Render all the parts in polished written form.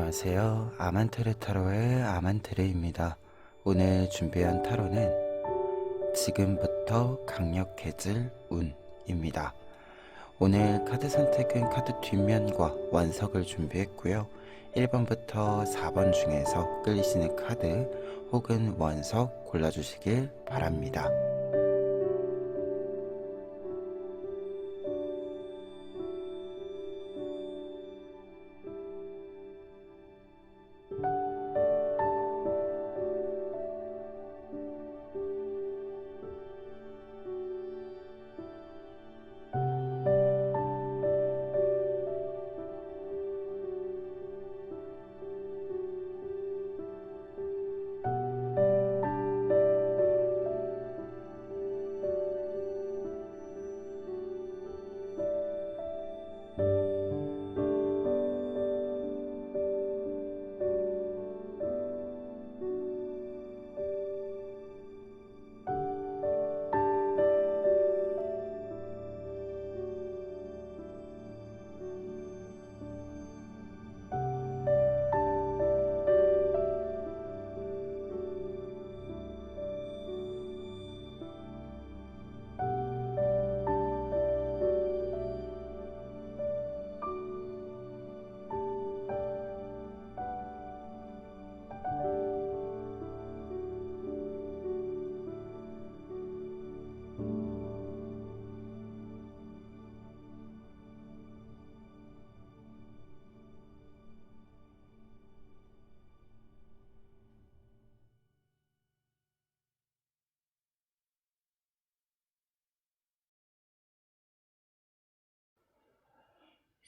안녕하세요. 아만테르 타로의 아만테르입니다. 오늘 준비한 타로는 지금부터 강력해질 운입니다. 오늘 카드 선택은 카드 뒷면과 원석을 준비했고요. 1번부터 4번 중에서 끌리시는 카드 혹은 원석 골라주시길 바랍니다.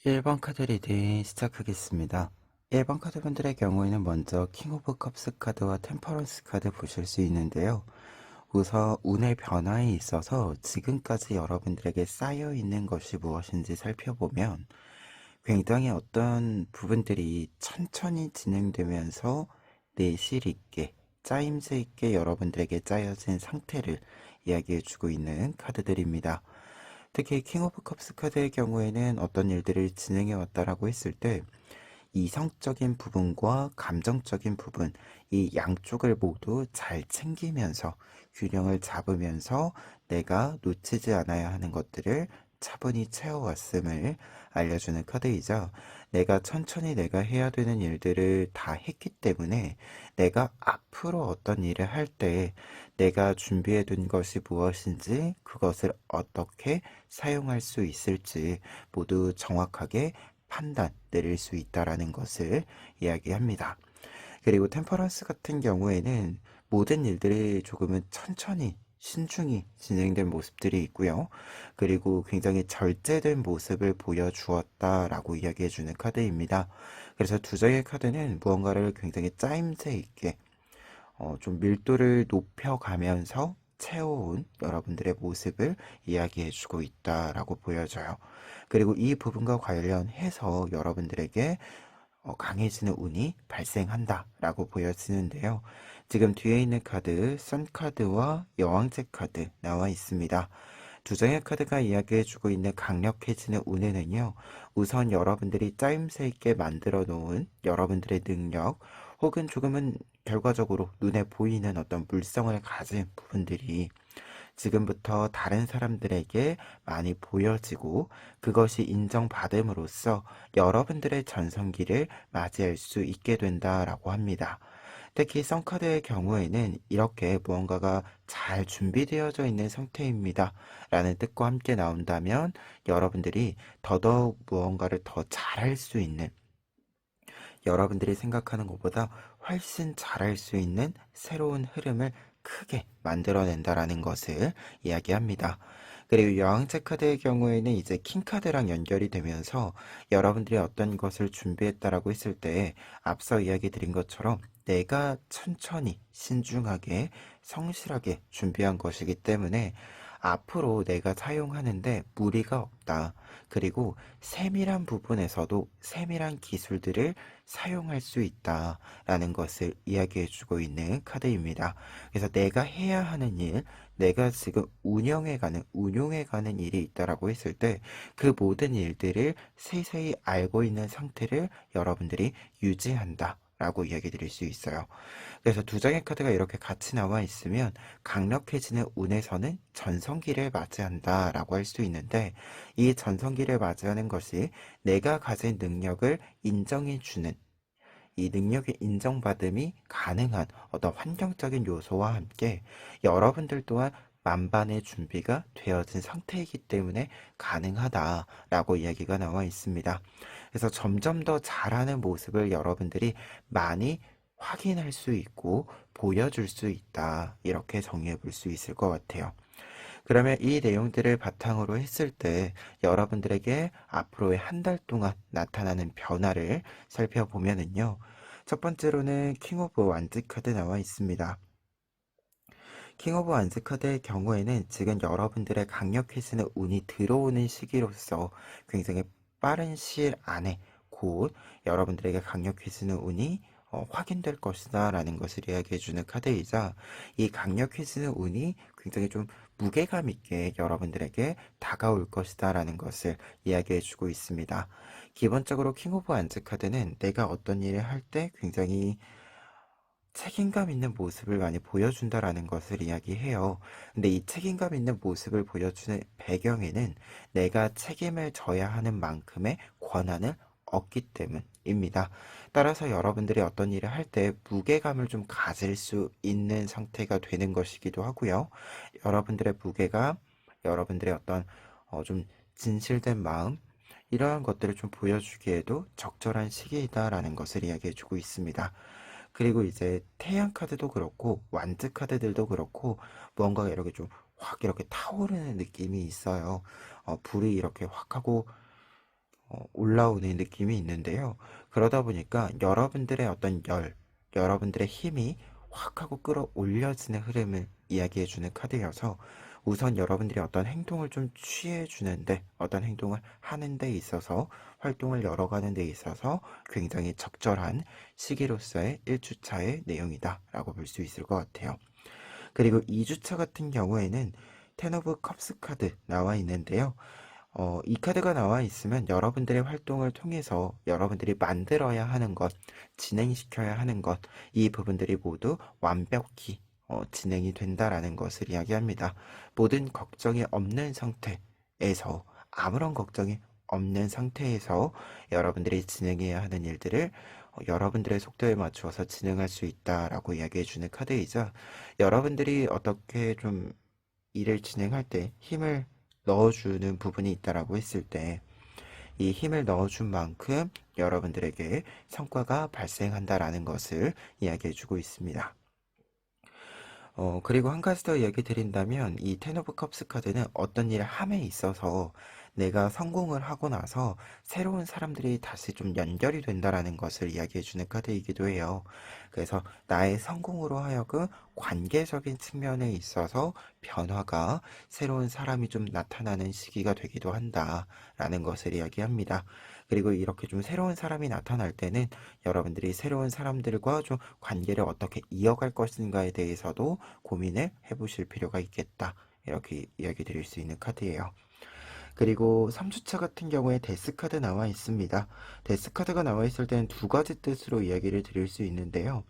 일 번 카드 리딩 시작하겠습니다. 1번 카드분들의 경우에는 먼저 킹 오브 컵스 카드와 템퍼런스 카드 보실 수 있는데요. 우선 운의 변화에 있어서 지금까지 여러분들에게 쌓여 있는 것이 무엇인지 살펴보면 굉장히 어떤 부분들이 천천히 진행되면서 내실 있게 짜임새 있게 여러분들에게 짜여진 상태를 이야기해주고 있는 카드들입니다. 특히 킹 오브 컵스 카드의 경우에는 어떤 일들을 진행해 왔다라고 했을 때 이성적인 부분과 감정적인 부분, 이 양쪽을 모두 잘 챙기면서 균형을 잡으면서 내가 놓치지 않아야 하는 것들을 차분히 채워왔음을 알려주는 카드이자 내가 천천히 내가 해야 되는 일들을 다 했기 때문에 내가 앞으로 어떤 일을 할 때 내가 준비해 둔 것이 무엇인지 그것을 어떻게 사용할 수 있을지 모두 정확하게 판단 내릴 수 있다라는 것을 이야기합니다. 그리고 템퍼런스 같은 경우에는 모든 일들이 조금은 천천히 신중히 진행된 모습들이 있고요. 그리고 굉장히 절제된 모습을 보여주었다라고 이야기해주는 카드입니다. 그래서 두 장의 카드는 무언가를 굉장히 짜임새 있게 좀 밀도를 높여가면서 채워온 여러분들의 모습을 이야기해주고 있다라고 보여져요. 그리고 이 부분과 관련해서 여러분들에게 강해지는 운이 발생한다라고 보여지는데요. 지금 뒤에 있는 카드, 선 카드와 여왕제 카드 나와 있습니다. 두 장의 카드가 이야기해주고 있는 강력해지는 운에는요, 우선 여러분들이 짜임새 있게 만들어 놓은 여러분들의 능력, 혹은 조금은 결과적으로 눈에 보이는 어떤 물성을 가진 부분들이 지금부터 다른 사람들에게 많이 보여지고 그것이 인정받음으로써 여러분들의 전성기를 맞이할 수 있게 된다라고 합니다. 특히 썬카드의 경우에는 이렇게 무언가가 잘 준비되어져 있는 상태입니다 라는 뜻과 함께 나온다면 여러분들이 더더욱 무언가를 더 잘할 수 있는, 여러분들이 생각하는 것보다 훨씬 잘할 수 있는 새로운 흐름을 크게 만들어낸다라는 것을 이야기합니다. 그리고 여왕제 카드의 경우에는 이제 킹 카드랑 연결이 되면서 여러분들이 어떤 것을 준비했다라고 했을 때 앞서 이야기 드린 것처럼 내가 천천히 신중하게 성실하게 준비한 것이기 때문에 앞으로 내가 사용하는데 무리가 없다. 그리고 세밀한 부분에서도 세밀한 기술들을 사용할 수 있다라는 것을 이야기해주고 있는 카드입니다. 그래서 내가 해야 하는 일, 내가 지금 운용해가는 일이 있다라고 했을 때 그 모든 일들을 세세히 알고 있는 상태를 여러분들이 유지한다. 라고 이야기 드릴 수 있어요. 그래서 두 장의 카드가 이렇게 같이 나와 있으면 강력해지는 운에서는 전성기를 맞이한다 라고 할 수 있는데, 이 전성기를 맞이하는 것이 내가 가진 능력을 인정해주는, 이 능력의 인정받음이 가능한 어떤 환경적인 요소와 함께 여러분들 또한 만반의 준비가 되어진 상태이기 때문에 가능하다라고 이야기가 나와 있습니다. 그래서 점점 더 잘하는 모습을 여러분들이 많이 확인할 수 있고 보여줄 수 있다. 이렇게 정의해 볼 수 있을 것 같아요. 그러면 이 내용들을 바탕으로 했을 때 여러분들에게 앞으로의 한 달 동안 나타나는 변화를 살펴보면은요. 첫 번째로는 킹 오브 완즈 카드 나와 있습니다. 킹 오브 완즈 카드의 경우에는 지금 여러분들의 강력해지는 운이 들어오는 시기로서 굉장히 빠른 시일 안에 곧 여러분들에게 강력해지는 운이 확인될 것이다 라는 것을 이야기해주는 카드이자, 이 강력해지는 운이 굉장히 좀 무게감 있게 여러분들에게 다가올 것이다 라는 것을 이야기해주고 있습니다. 기본적으로 킹 오브 완즈 카드는 내가 어떤 일을 할 때 굉장히 책임감 있는 모습을 많이 보여준다라는 것을 이야기해요. 근데 이 책임감 있는 모습을 보여주는 배경에는 내가 책임을 져야 하는 만큼의 권한을 얻기 때문입니다. 따라서 여러분들이 어떤 일을 할 때 무게감을 좀 가질 수 있는 상태가 되는 것이기도 하고요. 여러분들의 무게감, 여러분들의 어떤 좀 진실된 마음, 이러한 것들을 좀 보여주기에도 적절한 시기이다라는 것을 이야기해주고 있습니다. 그리고 이제 태양 카드도 그렇고 완즈 카드들도 그렇고 뭔가 이렇게 좀 확 이렇게 타오르는 느낌이 있어요. 불이 이렇게 확 하고 올라오는 느낌이 있는데요. 그러다 보니까 여러분들의 어떤 여러분들의 힘이 확 하고 끌어올려지는 흐름을 이야기해주는 카드여서 우선 여러분들이 어떤 행동을 좀 취해주는데, 어떤 행동을 하는 데 있어서, 활동을 열어가는 데 있어서 굉장히 적절한 시기로서의 1주차의 내용이다 라고 볼 수 있을 것 같아요. 그리고 2주차 같은 경우에는 텐 오브 컵스 카드 나와 있는데요. 이 카드가 나와 있으면 여러분들의 활동을 통해서 여러분들이 만들어야 하는 것, 진행시켜야 하는 것, 이 부분들이 모두 완벽히 진행이 된다라는 것을 이야기합니다. 모든 걱정이 없는 상태에서, 아무런 걱정이 없는 상태에서 여러분들이 진행해야 하는 일들을 여러분들의 속도에 맞추어서 진행할 수 있다라고 이야기해 주는 카드이자, 여러분들이 어떻게 좀 일을 진행할 때 힘을 넣어주는 부분이 있다라고 했을 때 이 힘을 넣어준 만큼 여러분들에게 성과가 발생한다라는 것을 이야기해주고 있습니다. 그리고 한 가지 더 얘기 드린다면 이 텐 오브 컵스 카드는 어떤 일을 함에 있어서 내가 성공을 하고 나서 새로운 사람들이 다시 좀 연결이 된다라는 것을 이야기해주는 카드이기도 해요. 그래서 나의 성공으로 하여금 관계적인 측면에 있어서 변화가, 새로운 사람이 좀 나타나는 시기가 되기도 한다라는 것을 이야기합니다. 그리고 이렇게 좀 새로운 사람이 나타날 때는 여러분들이 새로운 사람들과 좀 관계를 어떻게 이어갈 것인가에 대해서도 고민을 해보실 필요가 있겠다. 이렇게 이야기 드릴 수 있는 카드예요. 그리고 3주차 같은 경우에 데스 카드 나와 있습니다. 데스 카드가 나와 있을 때는 두 가지 뜻으로 이야기를 드릴 수 있는데요.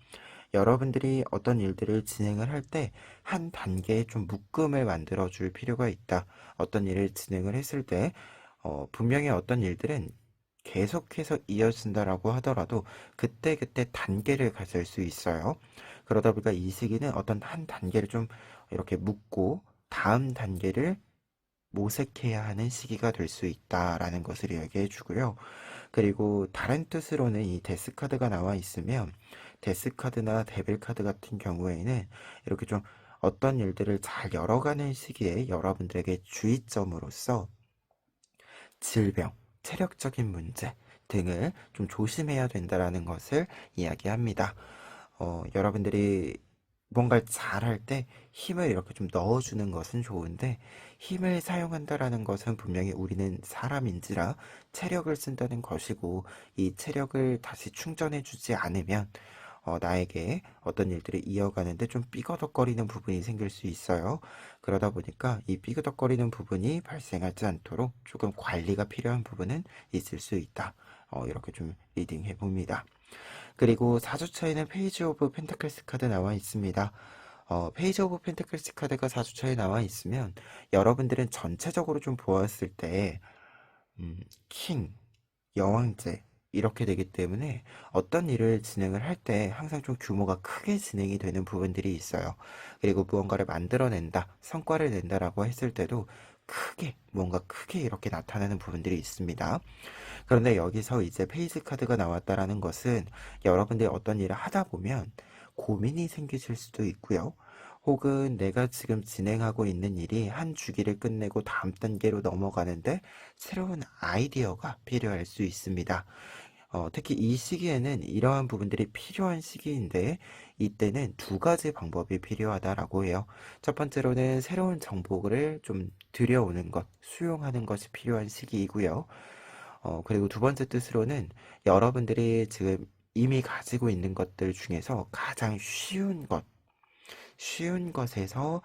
여러분들이 어떤 일들을 진행을 할 때 한 단계의 좀 묶음을 만들어 줄 필요가 있다. 어떤 일을 진행을 했을 때 분명히 어떤 일들은 계속해서 이어진다라고 하더라도 그때그때 단계를 가질 수 있어요. 그러다 보니까 이 시기는 어떤 한 단계를 좀 이렇게 묶고 다음 단계를 모색해야 하는 시기가 될 수 있다라는 것을 이야기해 주고요. 그리고 다른 뜻으로는 이 데스 카드가 나와 있으면 데스 카드나 데빌 카드 같은 경우에는 이렇게 좀 어떤 일들을 잘 열어가는 시기에 여러분들에게 주의점으로서 질병, 체력적인 문제 등을 좀 조심해야 된다라는 것을 이야기합니다. 여러분들이 뭔가를 잘할 때 힘을 이렇게 좀 넣어주는 것은 좋은데 힘을 사용한다라는 것은 분명히 우리는 사람인지라 체력을 쓴다는 것이고 이 체력을 다시 충전해주지 않으면 나에게 어떤 일들을 이어가는데 좀 삐거덕거리는 부분이 생길 수 있어요. 그러다 보니까 이 삐거덕거리는 부분이 발생하지 않도록 조금 관리가 필요한 부분은 있을 수 있다. 이렇게 좀 리딩해 봅니다. 그리고 4주차에는 페이지 오브 펜타클스 카드 나와 있습니다. 페이지 오브 펜타클스 카드가 4주차에 나와 있으면 여러분들은 전체적으로 좀 보았을 때 킹, 여왕제 이렇게 되기 때문에 어떤 일을 진행을 할 때 항상 좀 규모가 크게 진행이 되는 부분들이 있어요. 그리고 무언가를 만들어낸다, 성과를 낸다라고 했을 때도 크게, 뭔가 크게 이렇게 나타나는 부분들이 있습니다. 그런데 여기서 이제 페이지 카드가 나왔다라는 것은 여러분들이 어떤 일을 하다 보면 고민이 생기실 수도 있고요. 혹은 내가 지금 진행하고 있는 일이 한 주기를 끝내고 다음 단계로 넘어가는데 새로운 아이디어가 필요할 수 있습니다. 특히 이 시기에는 이러한 부분들이 필요한 시기인데 이때는 두 가지 방법이 필요하다라고 해요. 첫 번째로는 새로운 정보를 좀 들여오는 것, 수용하는 것이 필요한 시기이고요. 그리고 두 번째 뜻으로는 여러분들이 지금 이미 가지고 있는 것들 중에서 가장 쉬운 것에서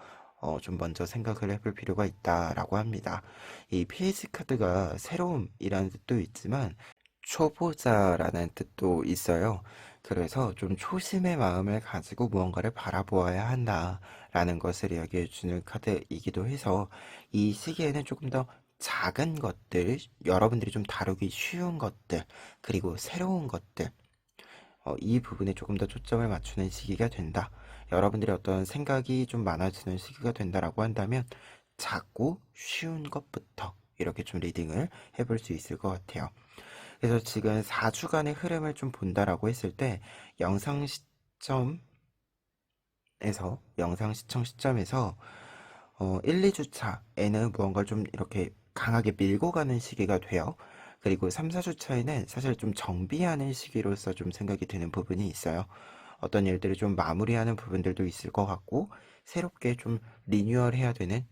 좀 먼저 생각을 해볼 필요가 있다라고 합니다. 이 페이지 카드가 새로움이라는 뜻도 있지만 초보자라는 뜻도 있어요. 그래서 좀 초심의 마음을 가지고 무언가를 바라보아야 한다라는 것을 이야기해 주는 카드이기도 해서 이 시기에는 조금 더 작은 것들, 여러분들이 좀 다루기 쉬운 것들, 그리고 새로운 것들, 이 부분에 조금 더 초점을 맞추는 시기가 된다. 여러분들의 어떤 생각이 좀 많아지는 시기가 된다라고 한다면 작고 쉬운 것부터 이렇게 좀 리딩을 해볼 수 있을 것 같아요. 그래서 지금 4주간의 흐름을 좀 본다라고 했을 때 영상 시점에서 영상 시청 시점에서 1, 2주차에는 무언가를 좀 이렇게 강하게 밀고 가는 시기가 돼요. 그리고 3, 4주차에는 사실 좀 정비하는 시기로서 좀 생각이 드는 부분이 있어요. 어떤 일들을 좀 마무리하는 부분들도 있을 것 같고 새롭게 좀 리뉴얼 해야 되는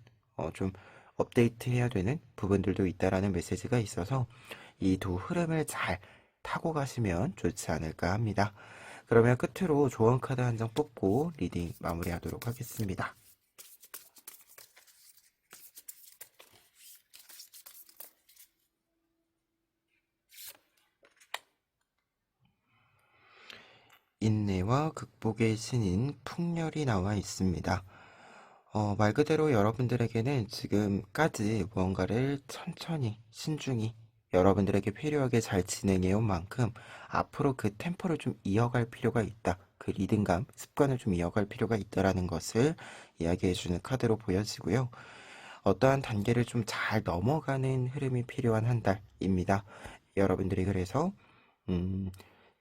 좀 업데이트 해야 되는 부분들도 있다라는 메시지가 있어서 이 두 흐름을 잘 타고 가시면 좋지 않을까 합니다. 그러면 끝으로 조언 카드 한 장 뽑고 리딩 마무리하도록 하겠습니다. 인내와 극복의 신인 풍렬이 나와 있습니다. 말 그대로 여러분들에게는 지금까지 무언가를 천천히, 신중히 여러분들에게 필요하게 잘 진행해 온 만큼 앞으로 그 템포를 좀 이어갈 필요가 있다. 그 리듬감, 습관을 좀 이어갈 필요가 있다라는 것을 이야기해 주는 카드로 보여지고요. 어떠한 단계를 좀 잘 넘어가는 흐름이 필요한 한 달입니다. 여러분들이 그래서 음,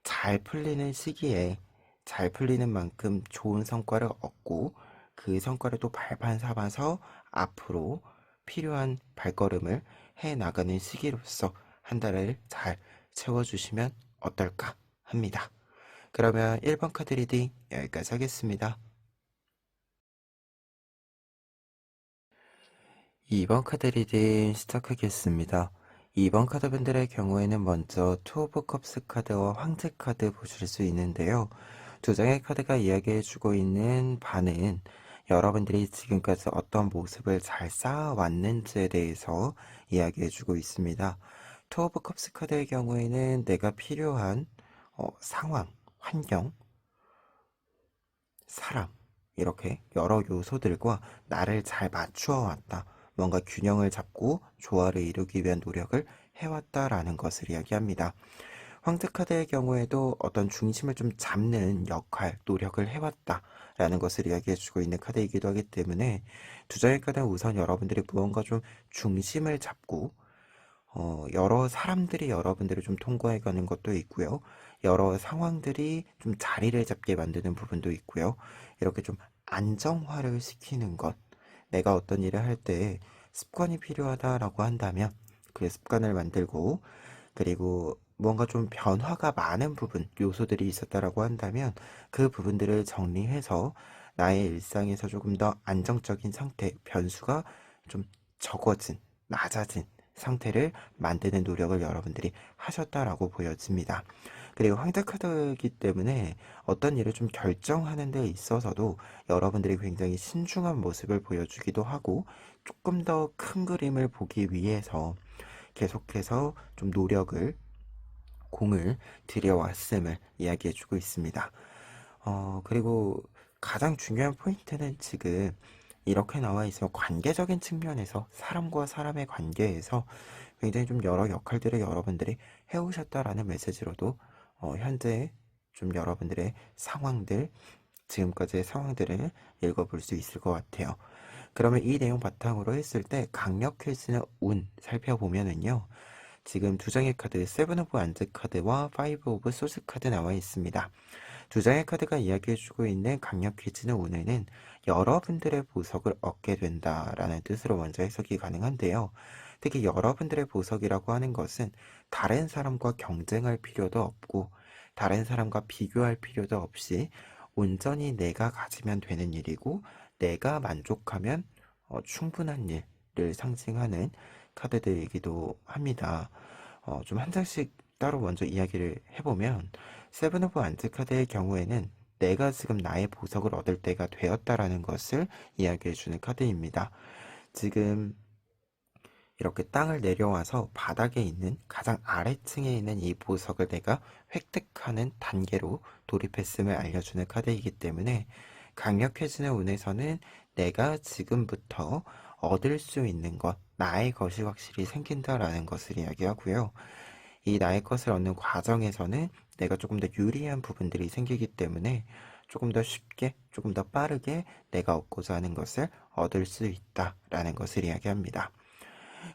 잘 풀리는 시기에 잘 풀리는 만큼 좋은 성과를 얻고 그 성과를 또 발판 삼아서 앞으로 필요한 발걸음을 해 나가는 시기로서 한 달을 잘 채워주시면 어떨까 합니다. 그러면 1번 카드 리딩 여기까지 하겠습니다. 2번 카드 리딩 시작하겠습니다. 2번 카드분들의 경우에는 먼저 투 오브 컵스 카드와 황제 카드 보실 수 있는데요. 두 장의 카드가 이야기해주고 있는 바는 여러분들이 지금까지 어떤 모습을 잘 쌓아왔는지에 대해서 이야기해주고 있습니다. 투 오브 컵스 카드의 경우에는 내가 필요한 상황, 환경, 사람 이렇게 여러 요소들과 나를 잘 맞추어 왔다. 뭔가 균형을 잡고 조화를 이루기 위한 노력을 해왔다라는 것을 이야기합니다. 황제 카드의 경우에도 어떤 중심을 좀 잡는 역할, 노력을 해왔다라는 것을 이야기해주고 있는 카드이기도 하기 때문에 두 장의 카드는 우선 여러분들이 무언가 좀 중심을 잡고 여러 사람들이 여러분들을 좀 통과해가는 것도 있고요. 여러 상황들이 좀 자리를 잡게 만드는 부분도 있고요. 이렇게 좀 안정화를 시키는 것. 내가 어떤 일을 할 때 습관이 필요하다라고 한다면 그 습관을 만들고 그리고 무언가 좀 변화가 많은 부분, 요소들이 있었다라고 한다면 그 부분들을 정리해서 나의 일상에서 조금 더 안정적인 상태, 변수가 좀 적어진, 낮아진 상태를 만드는 노력을 여러분들이 하셨다라고 보여집니다. 그리고 황제 카드이기 때문에 어떤 일을 좀 결정하는 데 있어서도 여러분들이 굉장히 신중한 모습을 보여주기도 하고 조금 더 큰 그림을 보기 위해서 계속해서 좀 노력을 공을 들여왔음을 이야기해주고 있습니다. 그리고 가장 중요한 포인트는 지금 이렇게 나와 있으면 관계적인 측면에서 사람과 사람의 관계에서 굉장히 좀 여러 역할들을 여러분들이 해오셨다라는 메시지로도 현재 좀 여러분들의 상황들, 지금까지의 상황들을 읽어볼 수 있을 것 같아요. 그러면 이 내용 바탕으로 했을 때 강력해지는 운 살펴보면은요. 지금 두 장의 카드, 세븐 오브 안즈 카드와 파이브 오브 소스 카드 나와 있습니다. 두 장의 카드가 이야기해주고 있는 강력해지는 운에는 여러분들의 보석을 얻게 된다라는 뜻으로 먼저 해석이 가능한데요. 특히 여러분들의 보석이라고 하는 것은 다른 사람과 경쟁할 필요도 없고 다른 사람과 비교할 필요도 없이 온전히 내가 가지면 되는 일이고 내가 만족하면 충분한 일을 상징하는 카드들이기도 합니다. 좀 한 장씩 따로 먼저 이야기를 해보면 세븐 오브 안즈 카드의 경우에는 내가 지금 나의 보석을 얻을 때가 되었다라는 것을 이야기해주는 카드입니다. 지금 이렇게 땅을 내려와서 바닥에 있는 가장 아래층에 있는 이 보석을 내가 획득하는 단계로 돌입했음을 알려주는 카드이기 때문에 강력해지는 운에서는 내가 지금부터 얻을 수 있는 것, 나의 것이 확실히 생긴다라는 것을 이야기하고요. 이 나의 것을 얻는 과정에서는 내가 조금 더 유리한 부분들이 생기기 때문에 조금 더 쉽게, 조금 더 빠르게 내가 얻고자 하는 것을 얻을 수 있다라는 것을 이야기합니다.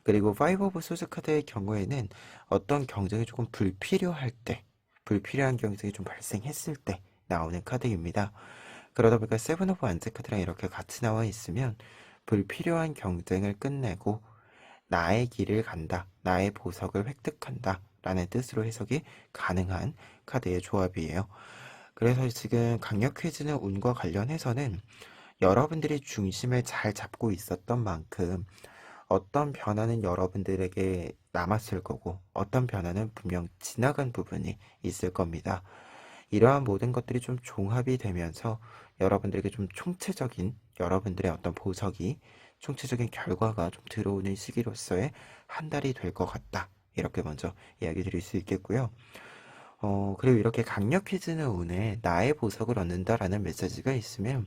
그리고 파이브 오브 소스 카드의 경우에는 어떤 경쟁이 조금 불필요할 때, 불필요한 경쟁이 좀 발생했을 때 나오는 카드입니다. 그러다 보니까 세븐 오브 안즈 카드랑 이렇게 같이 나와 있으면 불필요한 경쟁을 끝내고 나의 길을 간다, 나의 보석을 획득한다 라는 뜻으로 해석이 가능한 카드의 조합이에요. 그래서 지금 강력해지는 운과 관련해서는 여러분들이 중심을 잘 잡고 있었던 만큼 어떤 변화는 여러분들에게 남았을 거고 어떤 변화는 분명 지나간 부분이 있을 겁니다. 이러한 모든 것들이 좀 종합이 되면서 여러분들에게 좀 총체적인 여러분들의 어떤 보석이 총체적인 결과가 좀 들어오는 시기로서의 한 달이 될 것 같다. 이렇게 먼저 이야기 드릴 수 있겠고요. 그리고 이렇게 강력해지는 운에 나의 보석을 얻는다라는 메시지가 있으면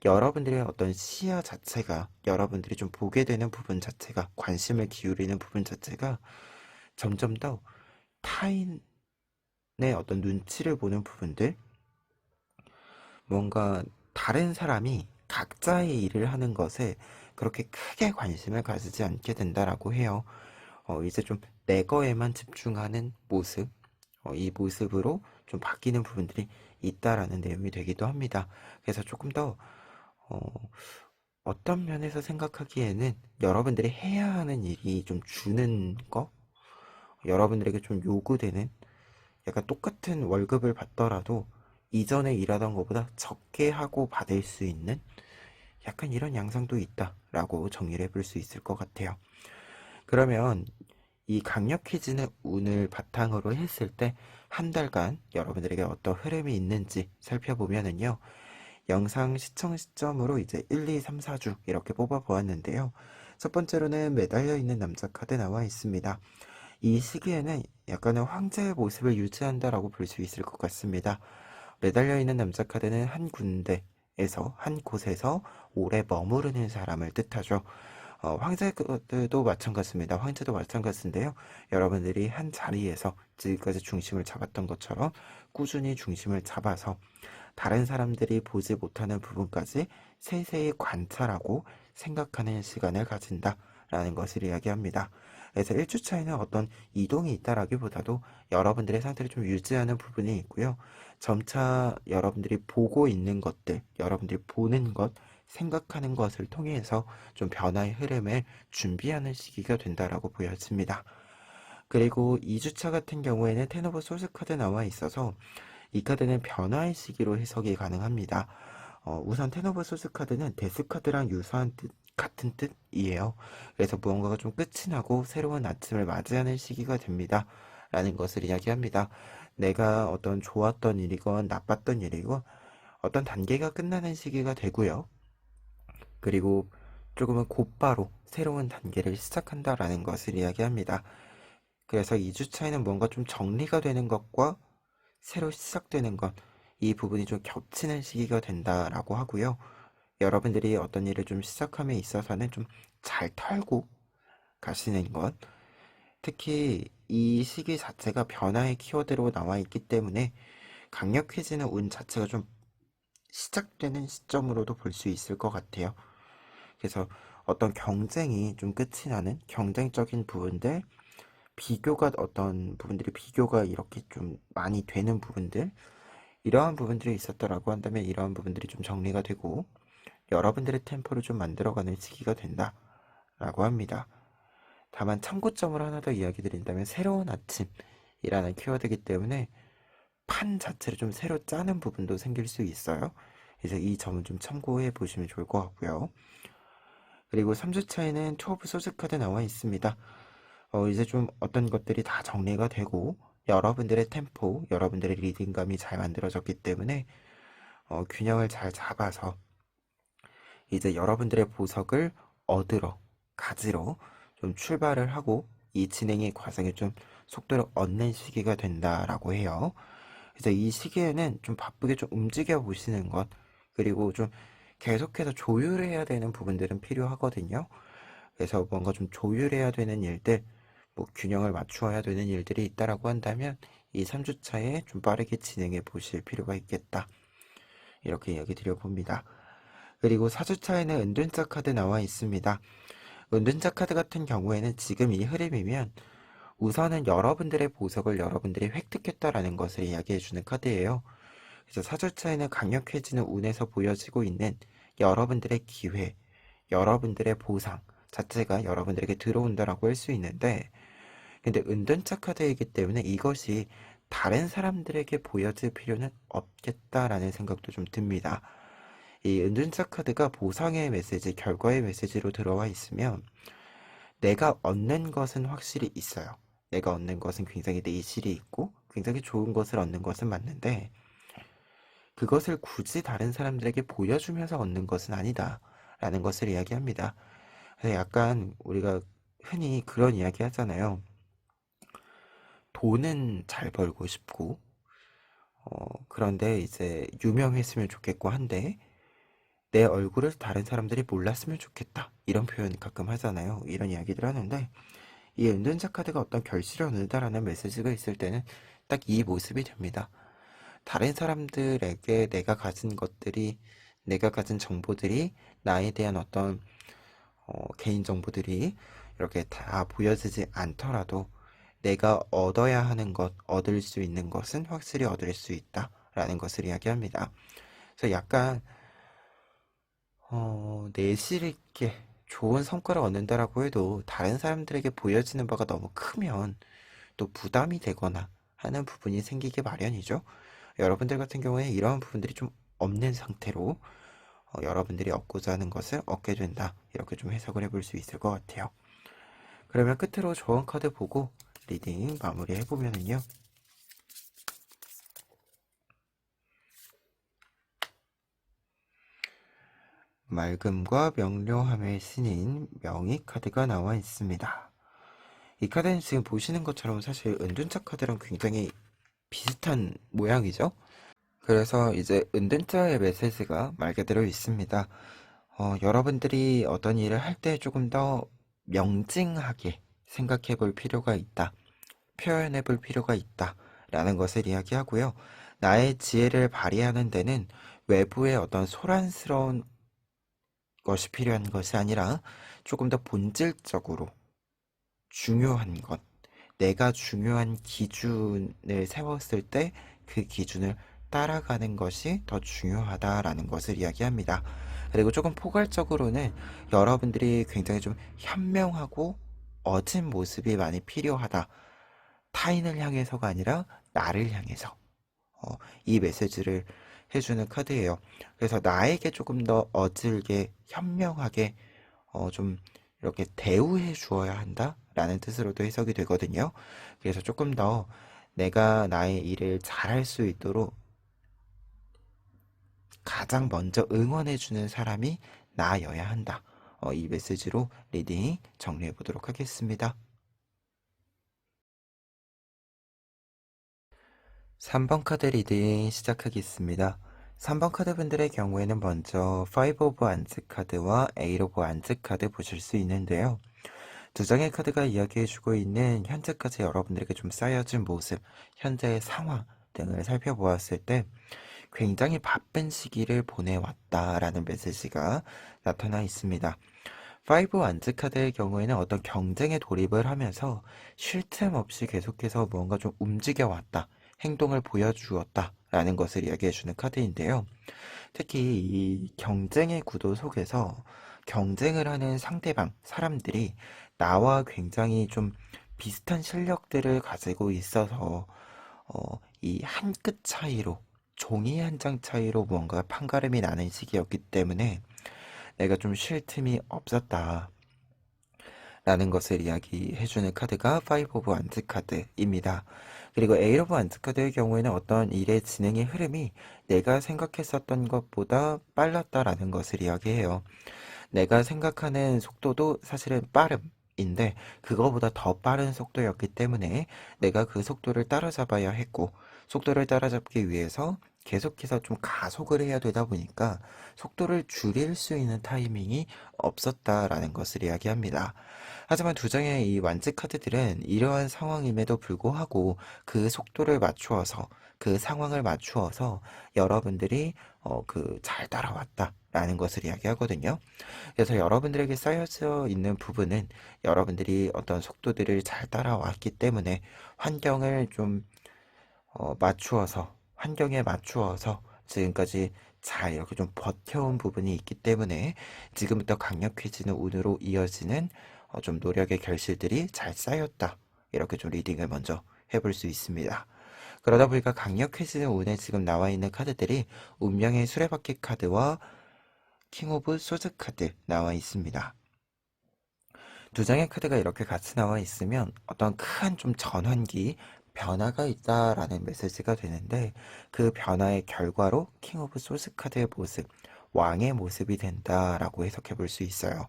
여러분들의 어떤 시야 자체가 여러분들이 좀 보게 되는 부분 자체가 관심을 기울이는 부분 자체가 점점 더 타인의 어떤 눈치를 보는 부분들 뭔가 다른 사람이 각자의 일을 하는 것에 그렇게 크게 관심을 가지지 않게 된다라고 해요. 이제 좀 내 거에만 집중하는 모습, 이 모습으로 좀 바뀌는 부분들이 있다라는 내용이 되기도 합니다. 그래서 조금 더 어, 어떤 면에서 생각하기에는 여러분들이 해야 하는 일이 좀 주는 거, 여러분들에게 좀 요구되는 약간 똑같은 월급을 받더라도 이전에 일하던 것보다 적게 하고 받을 수 있는 약간 이런 양상도 있다라고 정리를 해볼 수 있을 것 같아요. 그러면 이 강력해지는 운을 바탕으로 했을 때 한 달간 여러분들에게 어떤 흐름이 있는지 살펴보면은요. 영상 시청 시점으로 이제 1, 2, 3, 4주 이렇게 뽑아 보았는데요. 첫 번째로는 매달려 있는 남자 카드 나와 있습니다. 이 시기에는 약간의 황제의 모습을 유지한다라고 볼 수 있을 것 같습니다. 매달려 있는 남자 카드는 한 군데에서 한 곳에서 오래 머무르는 사람을 뜻하죠. 황제도 마찬가지입니다. 황제도 마찬가지인데요. 여러분들이 한 자리에서 지금까지 중심을 잡았던 것처럼 꾸준히 중심을 잡아서 다른 사람들이 보지 못하는 부분까지 세세히 관찰하고 생각하는 시간을 가진다라는 것을 이야기합니다. 그래서 1주차에는 어떤 이동이 있다라기보다도 여러분들의 상태를 좀 유지하는 부분이 있고요. 점차 여러분들이 보고 있는 것들, 여러분들이 보는 것, 생각하는 것을 통해서 좀 변화의 흐름을 준비하는 시기가 된다라고 보여집니다. 그리고 2주차 같은 경우에는 텐 오브 소스 카드 나와 있어서 이 카드는 변화의 시기로 해석이 가능합니다. 우선 텐 오브 소스 카드는 데스 카드랑 유사한 뜻, 같은 뜻이에요. 그래서 무언가가 좀 끝이 나고 새로운 아침을 맞이하는 시기가 됩니다. 라는 것을 이야기합니다. 내가 어떤 좋았던 일이건 나빴던 일이건 어떤 단계가 끝나는 시기가 되고요. 그리고 조금은 곧바로 새로운 단계를 시작한다라는 것을 이야기합니다. 그래서 2주차에는 뭔가 좀 정리가 되는 것과 새로 시작되는 것, 이 부분이 좀 겹치는 시기가 된다라고 하고요. 여러분들이 어떤 일을 좀 시작함에 있어서는 좀 잘 털고 가시는 것, 특히 이 시기 자체가 변화의 키워드로 나와 있기 때문에 강력해지는 운 자체가 좀 시작되는 시점으로도 볼 수 있을 것 같아요. 그래서 어떤 경쟁이 좀 끝이 나는 경쟁적인 부분들, 비교가 어떤 부분들이 비교가 이렇게 좀 많이 되는 부분들, 이러한 부분들이 있었다라고 한다면 이러한 부분들이 좀 정리가 되고 여러분들의 템포를 좀 만들어가는 시기가 된다라고 합니다. 다만 참고점을 하나 더 이야기 드린다면 새로운 아침이라는 키워드이기 때문에 판 자체를 좀 새로 짜는 부분도 생길 수 있어요. 그래서 이 점은 좀 참고해 보시면 좋을 것 같고요. 그리고 3주차에는 초브 소스 카드 나와 있습니다. 이제 좀 어떤 것들이 다 정리가 되고 여러분들의 템포, 여러분들의 리듬감이 잘 만들어졌기 때문에 균형을 잘 잡아서 이제 여러분들의 보석을 얻으러, 가지러 좀 출발을 하고 이 진행의 과정에 좀 속도를 얻는 시기가 된다라고 해요. 그래서 이 시기에는 좀 바쁘게 좀 움직여 보시는 것, 그리고 좀 계속해서 조율해야 되는 부분들은 필요하거든요. 그래서 뭔가 좀 조율해야 되는 일들, 뭐 균형을 맞추어야 되는 일들이 있다라고 한다면 이 3주차에 좀 빠르게 진행해 보실 필요가 있겠다. 이렇게 이야기 드려봅니다. 그리고 4주차에는 은둔자 카드 나와 있습니다. 은둔자 카드 같은 경우에는 지금 이 흐름이면 우선은 여러분들의 보석을 여러분들이 획득했다라는 것을 이야기해주는 카드예요. 그래서 4주차에는 강력해지는 운에서 보여지고 있는 여러분들의 기회, 여러분들의 보상 자체가 여러분들에게 들어온다라고 할 수 있는데, 근데 은둔자 카드이기 때문에 이것이 다른 사람들에게 보여질 필요는 없겠다라는 생각도 좀 듭니다. 이 은둔자 카드가 보상의 메시지, 결과의 메시지로 들어와 있으면 내가 얻는 것은 확실히 있어요. 내가 얻는 것은 굉장히 내실이 있고 굉장히 좋은 것을 얻는 것은 맞는데 그것을 굳이 다른 사람들에게 보여주면서 얻는 것은 아니다 라는 것을 이야기합니다. 그래서 약간 우리가 흔히 그런 이야기 하잖아요. 돈은 잘 벌고 싶고 그런데 이제 유명했으면 좋겠고 한데 내 얼굴을 다른 사람들이 몰랐으면 좋겠다. 이런 표현 가끔 하잖아요. 이런 이야기들 하는데 이 은둔자 카드가 어떤 결실을 얻는다라는 메시지가 있을 때는 딱 이 모습이 됩니다. 다른 사람들에게 내가 가진 것들이, 내가 가진 정보들이, 나에 대한 어떤 개인 정보들이 이렇게 다 보여지지 않더라도 내가 얻어야 하는 것, 얻을 수 있는 것은 확실히 얻을 수 있다라는 것을 이야기합니다. 그래서 약간 내실 있게 좋은 성과를 얻는다라고 해도 다른 사람들에게 보여지는 바가 너무 크면 또 부담이 되거나 하는 부분이 생기기 마련이죠. 여러분들 같은 경우에 이러한 부분들이 좀 없는 상태로 여러분들이 얻고자 하는 것을 얻게 된다. 이렇게 좀 해석을 해볼 수 있을 것 같아요. 그러면 끝으로 조언 카드 보고 리딩 마무리 해보면은요. 맑음과 명료함의 신인 명의 카드가 나와 있습니다. 이 카드는 지금 보시는 것처럼 사실 은둔자 카드랑 굉장히 비슷한 모양이죠. 그래서 이제 은둔자의 메시지가 말 그대로 있습니다. 여러분들이 어떤 일을 할 때 조금 더 명징하게 생각해 볼 필요가 있다. 표현해 볼 필요가 있다. 라는 것을 이야기하고요. 나의 지혜를 발휘하는 데는 외부의 어떤 소란스러운 것이 필요한 것이 아니라 조금 더 본질적으로 중요한 것, 내가 중요한 기준을 세웠을 때 그 기준을 따라가는 것이 더 중요하다라는 것을 이야기합니다. 그리고 조금 포괄적으로는 여러분들이 굉장히 좀 현명하고 어진 모습이 많이 필요하다 타인을 향해서가 아니라 나를 향해서 이 메시지를 해주는 카드예요. 그래서 나에게 조금 더 어질게 현명하게 좀 이렇게 대우해 주어야 한다라는 뜻으로도 해석이 되거든요. 그래서 조금 더 내가 나의 일을 잘할 수 있도록 가장 먼저 응원해 주는 사람이 나여야 한다. 이 메시지로 리딩 정리해 보도록 하겠습니다. 3번 카드 리딩 시작하겠습니다. 3번 카드 분들의 경우에는 먼저 5 오브 안즈 카드와 8 오브 안즈 카드 보실 수 있는데요. 두 장의 카드가 이야기해주고 있는 현재까지 여러분들에게 좀 쌓여진 모습, 현재의 상황 등을 살펴보았을 때 굉장히 바쁜 시기를 보내왔다라는 메시지가 나타나 있습니다. 5 안즈 카드의 경우에는 어떤 경쟁에 돌입을 하면서 쉴 틈 없이 계속해서 무언가 좀 움직여왔다, 행동을 보여주었다 라는 것을 이야기해주는 카드인데요. 특히 이 경쟁의 구도 속에서 경쟁을 하는 상대방, 사람들이 나와 굉장히 좀 비슷한 실력들을 가지고 있어서 이 한 끗 차이로, 종이 한 장 차이로 무언가 판가름이 나는 시기였기 때문에 내가 좀 쉴 틈이 없었다 라는 것을 이야기해주는 카드가 5 오브 안즈 카드입니다. 그리고 8 오브 안즈 카드의 경우에는 어떤 일의 진행의 흐름이 내가 생각했었던 것보다 빨랐다라는 것을 이야기해요. 내가 생각하는 속도도 사실은 빠름인데 그거보다 더 빠른 속도였기 때문에 내가 그 속도를 따라잡아야 했고, 속도를 따라잡기 위해서 계속해서 좀 가속을 해야 되다 보니까 속도를 줄일 수 있는 타이밍이 없었다라는 것을 이야기합니다. 하지만 두 장의 이 완즈 카드들은 이러한 상황임에도 불구하고 그 속도를 맞추어서, 그 상황을 맞추어서 여러분들이 잘 따라왔다라는 것을 이야기하거든요. 그래서 여러분들에게 쌓여져 있는 부분은 여러분들이 어떤 속도들을 잘 따라왔기 때문에 환경을 좀 맞추어서, 환경에 맞추어서 지금까지 잘 이렇게 좀 버텨온 부분이 있기 때문에 지금부터 강력해지는 운으로 이어지는 좀 노력의 결실들이 잘 쌓였다. 이렇게 좀 리딩을 먼저 해볼 수 있습니다. 그러다 보니까 강력해지는 운에 지금 나와 있는 카드들이 운명의 수레바퀴 카드와 킹 오브 소드 카드 나와 있습니다. 두 장의 카드가 이렇게 같이 나와 있으면 어떤 큰 좀 전환기, 변화가 있다라는 메시지가 되는데 그 변화의 결과로 킹 오브 소스 카드의 모습, 왕의 모습이 된다라고 해석해 볼 수 있어요.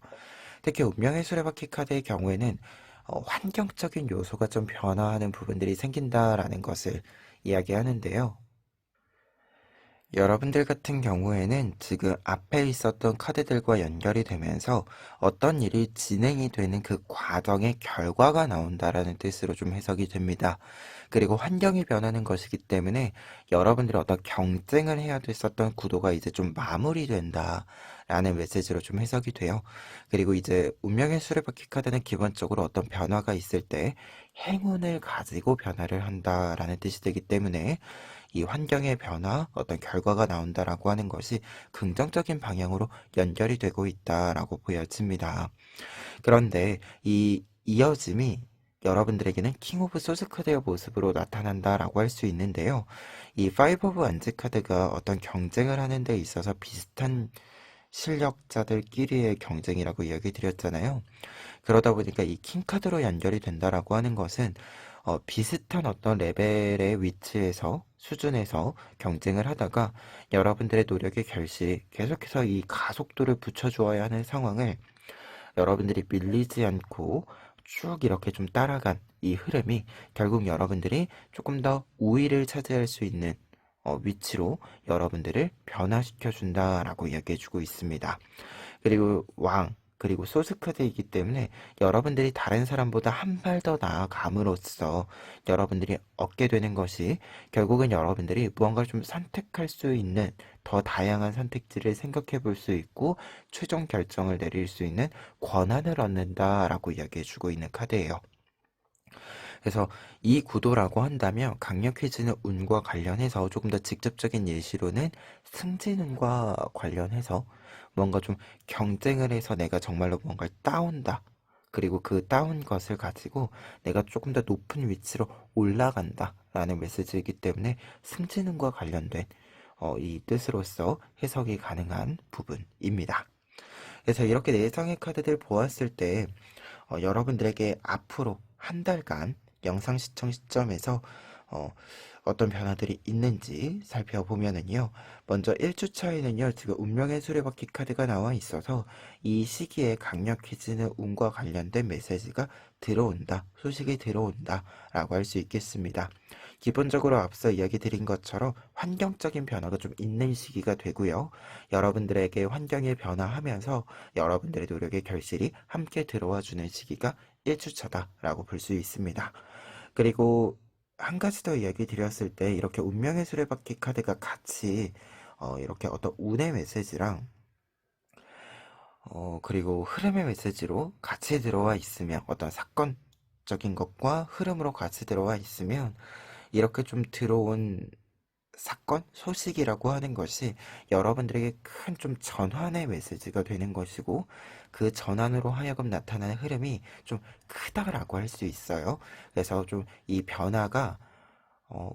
특히 운명의 수레바퀴 카드의 경우에는 환경적인 요소가 좀 변화하는 부분들이 생긴다라는 것을 이야기하는데요. 여러분들 같은 경우에는 지금 앞에 있었던 카드들과 연결이 되면서 어떤 일이 진행이 되는 그 과정의 결과가 나온다라는 뜻으로 좀 해석이 됩니다. 그리고 환경이 변하는 것이기 때문에 여러분들이 어떤 경쟁을 해야 됐었던 구도가 이제 좀 마무리된다 라는 메시지로 좀 해석이 돼요. 그리고 이제 운명의 수레바퀴 카드는 기본적으로 어떤 변화가 있을 때 행운을 가지고 변화를 한다라는 뜻이 되기 때문에 이 환경의 변화, 어떤 결과가 나온다라고 하는 것이 긍정적인 방향으로 연결이 되고 있다라고 보여집니다. 그런데 이 이어짐이 여러분들에게는 킹 오브 소스 카드의 모습으로 나타난다라고 할 수 있는데요. 이 5 오브 안즈 카드가 어떤 경쟁을 하는 데 있어서 비슷한 실력자들끼리의 경쟁이라고 이야기 드렸잖아요. 그러다 보니까 이 킹카드로 연결이 된다라고 하는 것은 비슷한 어떤 레벨의 위치에서, 수준에서 경쟁을 하다가 여러분들의 노력의 결실이 계속해서 이 가속도를 붙여주어야 하는 상황을 여러분들이 밀리지 않고 쭉 이렇게 좀 따라간 이 흐름이 결국 여러분들이 조금 더 우위를 차지할 수 있는 위치로 여러분들을 변화시켜 준다라고 이야기해주고 있습니다. 그리고 왕, 그리고 소스카드이기 때문에 여러분들이 다른 사람보다 한 발 더 나아감으로써 여러분들이 얻게 되는 것이 결국은 여러분들이 무언가를 좀 선택할 수 있는 더 다양한 선택지를 생각해 볼 수 있고 최종 결정을 내릴 수 있는 권한을 얻는다라고 이야기해 주고 있는 카드예요. 그래서 이 구도라고 한다면 강력해지는 운과 관련해서 조금 더 직접적인 예시로는 승진운과 관련해서 뭔가 좀 경쟁을 해서 내가 정말로 뭔가를 따온다. 그리고 그 따온 것을 가지고 내가 조금 더 높은 위치로 올라간다 라는 메시지이기 때문에 승진운과 관련된 이 뜻으로서 해석이 가능한 부분입니다. 그래서 이렇게 내성의 카드들 보았을 때 여러분들에게 앞으로 한 달간 영상 시청 시점에서 어, 어떤 변화들이 있는지 살펴보면은요. 먼저 1주차에는요. 지금 운명의 수레바퀴 카드가 나와 있어서 이 시기에 강력해지는 운과 관련된 메시지가 들어온다. 소식이 들어온다. 라고 할 수 있겠습니다. 기본적으로 앞서 이야기 드린 것처럼 환경적인 변화가 좀 있는 시기가 되고요. 여러분들에게 환경이 변화하면서 여러분들의 노력의 결실이 함께 들어와 주는 시기가 1주차다라고 볼 수 있습니다. 그리고 한 가지 더 이야기 드렸을 때 이렇게 운명의 수레바퀴 카드가 같이 이렇게 어떤 운의 메시지랑 그리고 흐름의 메시지로 같이 들어와 있으면 어떤 사건적인 것과 흐름으로 같이 들어와 있으면 이렇게 좀 들어온 사건, 소식이라고 하는 것이 여러분들에게 큰 좀 전환의 메시지가 되는 것이고 그 전환으로 하여금 나타나는 흐름이 좀 크다라고 할 수 있어요. 그래서 좀 이 변화가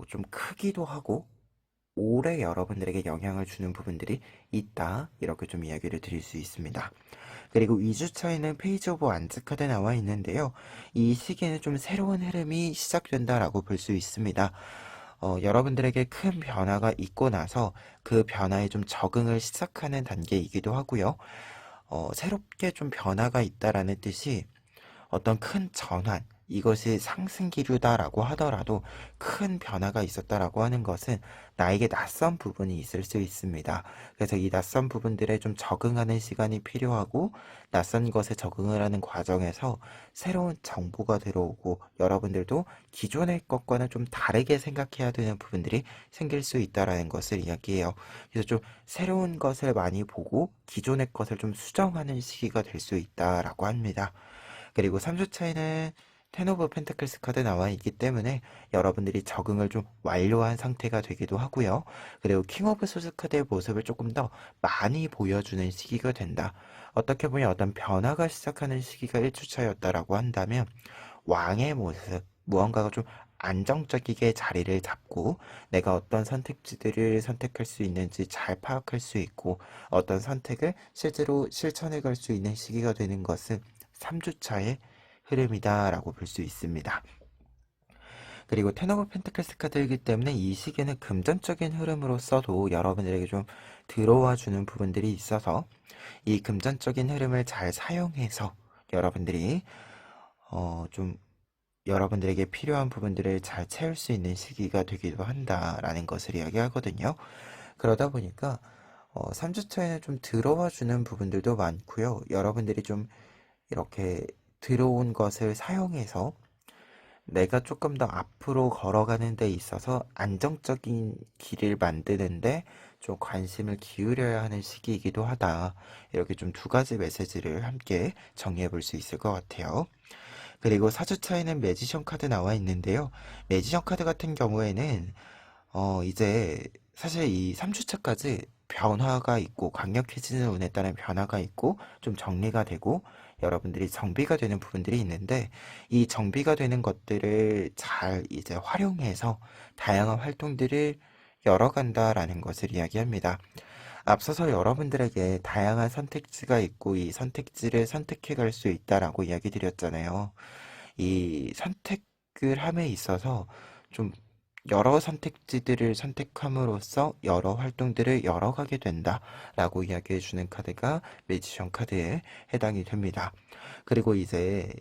좀 크기도 하고 오래 여러분들에게 영향을 주는 부분들이 있다. 이렇게 좀 이야기를 드릴 수 있습니다. 그리고 2주차에는 페이지 오브 완즈 카드 나와 있는데요. 이 시기에는 좀 새로운 흐름이 시작된다라고 볼 수 있습니다. 여러분들에게 큰 변화가 있고 나서 그 변화에 좀 적응을 시작하는 단계이기도 하고요. 새롭게 좀 변화가 있다라는 뜻이 어떤 큰 전환, 이것이 상승기류다라고 하더라도 큰 변화가 있었다라고 하는 것은 나에게 낯선 부분이 있을 수 있습니다. 그래서 이 낯선 부분들에 좀 적응하는 시간이 필요하고 낯선 것에 적응을 하는 과정에서 새로운 정보가 들어오고 여러분들도 기존의 것과는 좀 다르게 생각해야 되는 부분들이 생길 수 있다라는 것을 이야기해요. 그래서 좀 새로운 것을 많이 보고 기존의 것을 좀 수정하는 시기가 될 수 있다라고 합니다. 그리고 3주차에는 텐 오브 펜타클스 카드 나와 있기 때문에 여러분들이 적응을 좀 완료한 상태가 되기도 하고요. 그리고 킹 오브 소스 카드의 모습을 조금 더 많이 보여주는 시기가 된다. 어떻게 보면 어떤 변화가 시작하는 시기가 1주차였다라고 한다면 왕의 모습, 무언가가 좀 안정적이게 자리를 잡고 내가 어떤 선택지들을 선택할 수 있는지 잘 파악할 수 있고 어떤 선택을 실제로 실천해 갈 수 있는 시기가 되는 것은 3주차의 흐름이다라고 볼 수 있습니다. 그리고 텐 오브 펜타클스 카드이기 때문에 이 시기에는 금전적인 흐름으로서도 여러분들에게 좀 들어와 주는 부분들이 있어서 이 금전적인 흐름을 잘 사용해서 여러분들이 좀 여러분들에게 필요한 부분들을 잘 채울 수 있는 시기가 되기도 한다라는 것을 이야기하거든요. 그러다 보니까 3주차에는 좀 들어와 주는 부분들도 많고요. 여러분들이 좀 이렇게 들어온 것을 사용해서 내가 조금 더 앞으로 걸어가는 데 있어서 안정적인 길을 만드는데 좀 관심을 기울여야 하는 시기이기도 하다. 이렇게 좀 두 가지 메시지를 함께 정리해 볼 수 있을 것 같아요. 그리고 4주차에는 매지션 카드 나와 있는데요. 매지션 카드 같은 경우에는 이제 사실 이 3주차까지 변화가 있고 강력해지는 운에 따른 변화가 있고 좀 정리가 되고 여러분들이 정비가 되는 부분들이 있는데 이 정비가 되는 것들을 잘 이제 활용해서 다양한 활동들을 열어간다라는 것을 이야기합니다. 앞서서 여러분들에게 다양한 선택지가 있고 이 선택지를 선택해 갈 수 있다라고 이야기 드렸잖아요. 이 선택을 함에 있어서 좀 여러 선택지들을 선택함으로써 여러 활동들을 열어가게 된다라고 이야기해 주는 카드가 매지션 카드에 해당이 됩니다. 그리고 이제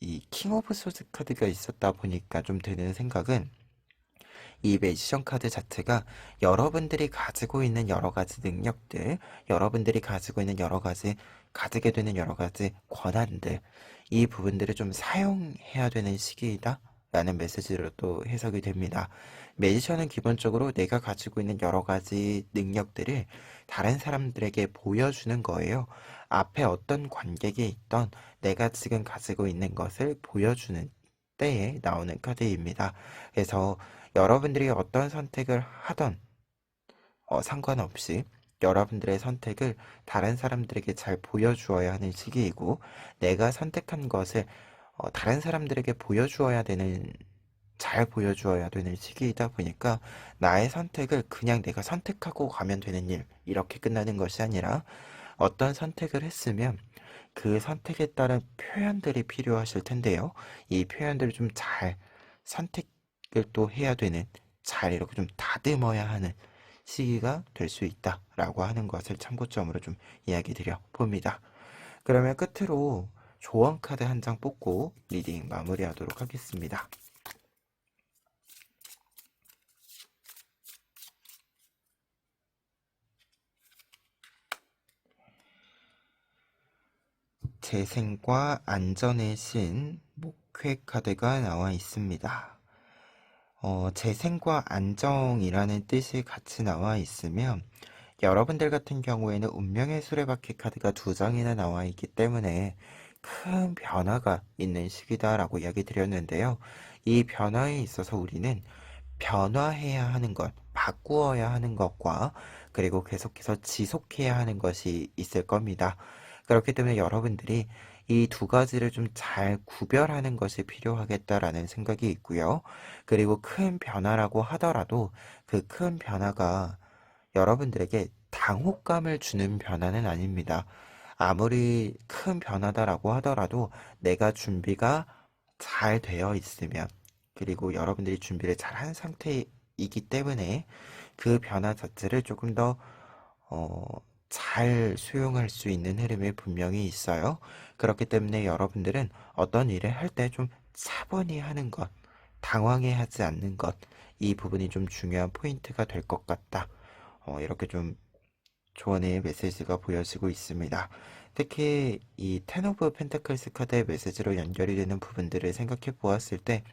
이 킹 오브 소드 카드가 있었다 보니까 좀 드는 생각은 이 매지션 카드 자체가 여러분들이 가지고 있는 여러 가지 능력들, 여러분들이 가지고 있는 여러 가지, 가지게 되는 여러 가지 권한들, 이 부분들을 좀 사용해야 되는 시기이다. 라는 메시지로 또 해석이 됩니다. 매지션은 기본적으로 내가 가지고 있는 여러 가지 능력들을 다른 사람들에게 보여주는 거예요. 앞에 어떤 관객이 있던 내가 지금 가지고 있는 것을 보여주는 때에 나오는 카드입니다. 그래서 여러분들이 어떤 선택을 하던 상관없이 여러분들의 선택을 다른 사람들에게 잘 보여주어야 하는 시기이고, 내가 선택한 것을 다른 사람들에게 잘 보여주어야 되는 시기이다 보니까 나의 선택을 그냥 내가 선택하고 가면 되는 일, 이렇게 끝나는 것이 아니라 어떤 선택을 했으면 그 선택에 따른 표현들이 필요하실 텐데요. 이 표현들을 좀 잘 선택을 또 해야 되는, 잘 이렇게 좀 다듬어야 하는 시기가 될 수 있다라고 하는 것을 참고점으로 좀 이야기 드려 봅니다. 그러면 끝으로 조언 카드 한 장 뽑고 리딩 마무리하도록 하겠습니다. 재생과 안전의 신 목회 카드가 나와 있습니다. 재생과 안정이라는 뜻이 같이 나와 있으면 여러분들 같은 경우에는 운명의 수레바퀴 카드가 2장이나 나와 있기 때문에 큰 변화가 있는 시기다라고 이야기 드렸는데요. 이 변화에 있어서 우리는 변화해야 하는 것, 바꾸어야 하는 것과 그리고 계속해서 지속해야 하는 것이 있을 겁니다. 그렇기 때문에 여러분들이 이 두 가지를 좀 잘 구별하는 것이 필요하겠다라는 생각이 있고요. 그리고 큰 변화라고 하더라도 그 큰 변화가 여러분들에게 당혹감을 주는 변화는 아닙니다. 아무리 큰 변화다라고 하더라도 내가 준비가 잘 되어 있으면, 그리고 여러분들이 준비를 잘 한 상태이기 때문에 그 변화 자체를 조금 더 잘 수용할 수 있는 흐름이 분명히 있어요. 그렇기 때문에 여러분들은 어떤 일을 할 때 좀 차분히 하는 것, 당황해 하지 않는 것, 이 부분이 좀 중요한 포인트가 될 것 같다. 이렇게 좀 조언의 메시지가 보여지고 있습니다. 특히 이 텐 오브 펜타클스 카드의 메시지로 연결이 되는 부분들을 생각해 보았을 때